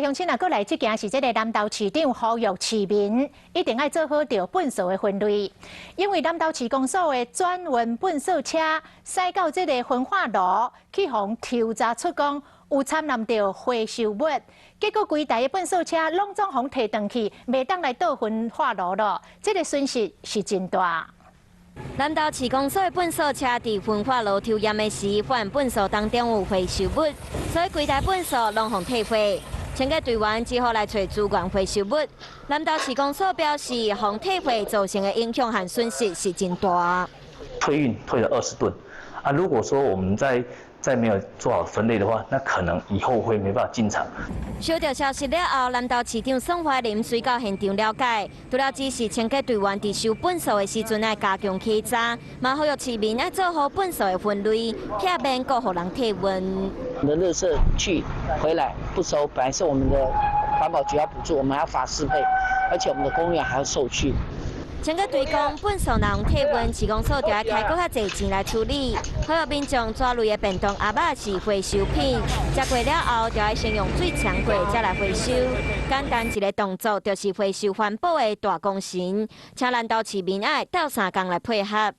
乡亲啊，过来这件是这个南投市长呼吁市民一定要做好着粪扫的分类，因为南投市公所的转运粪扫车驶到这个焚化炉，去互抽查出讲有掺染着回收物，结果规台的粪扫车拢总互摕回去，袂当来倒焚化炉了，这个损失是真大。 南投市公所的粪扫车伫焚化炉抽验的时，发现粪扫当中有回收物，所以规台粪扫拢互退回。清洁队员只好来找资源回收物。南投市公所表示，互退回造成的影响和损失是真大。退运退了20吨，啊，如果说我们再没有做好分类的话，那可能以后会没办法进场。收到消息了后，南投市长宋怀林随到现场了解，除了指示清洁队员伫收粪扫的时阵要加强稽查，嘛呼吁市民要做好粪扫的分类，避免过互人退运。我们的垃圾去回来不收，本来是我们的环保局要补助，我们还要罚适配，而且我们的公园还要受训。 清洁队讲，粪扫若用退运，市公所就要开搁较侪钱来处理。呼吁民众抓类的便当盒仔是回收品，食过了后就要先用水冲过再来回收。简单一个动作，就是回收环保的大功臣，请南投市民爱斗相共来配合。